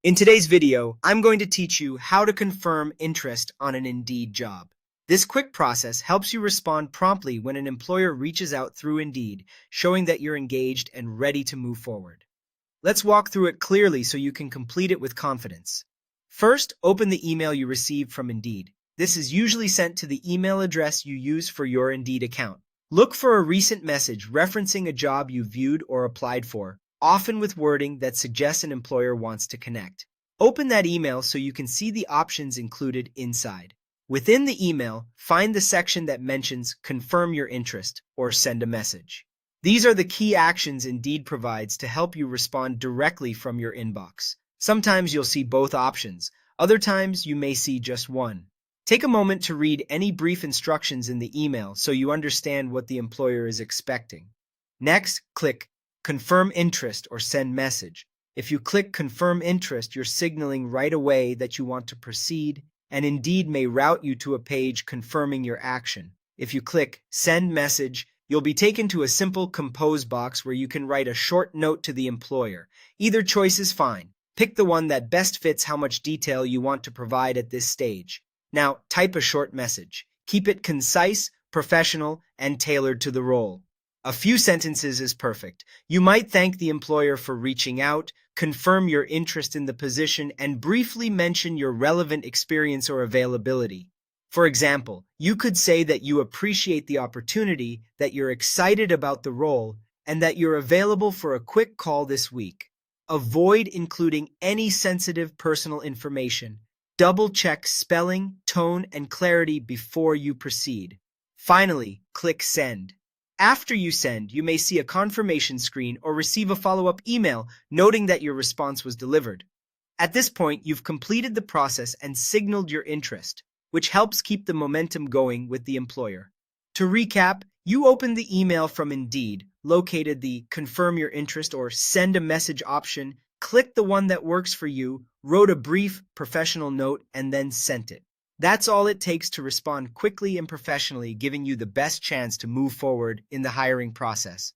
In today's video, I'm going to teach you how to confirm interest on an Indeed job. This quick process helps you respond promptly when an employer reaches out through Indeed, showing that you're engaged and ready to move forward. Let's walk through it clearly so you can complete it with confidence. First, open the email you received from Indeed. This is usually sent to the email address you use for your Indeed account. Look for a recent message referencing a job you viewed or applied for, often with wording that suggests an employer wants to connect. Open that email so you can see the options included inside. Within the email, find the section that mentions Confirm Your Interest or Send a Message. These are the key actions Indeed provides to help you respond directly from your inbox. Sometimes you'll see both options. Other times you may see just one. Take a moment to read any brief instructions in the email so you understand what the employer is expecting. Next, click Confirm Interest or Send Message. If you click Confirm Interest, you're signaling right away that you want to proceed, and Indeed may route you to a page confirming your action. If you click Send Message, you'll be taken to a simple compose box where you can write a short note to the employer. Either choice is fine. Pick the one that best fits how much detail you want to provide at this stage. Now, type a short message. Keep it concise, professional, and tailored to the role. A few sentences is perfect. You might thank the employer for reaching out, confirm your interest in the position, and briefly mention your relevant experience or availability. For example, you could say that you appreciate the opportunity, that you're excited about the role, and that you're available for a quick call this week. Avoid including any sensitive personal information. Double-check spelling, tone, and clarity before you proceed. Finally, click Send. After you send, you may see a confirmation screen or receive a follow-up email noting that your response was delivered. At this point, you've completed the process and signaled your interest, which helps keep the momentum going with the employer. To recap, you opened the email from Indeed, located the Confirm Your Interest or Send a Message option, clicked the one that works for you, wrote a brief, professional note, and then sent it. That's all it takes to respond quickly and professionally, giving you the best chance to move forward in the hiring process.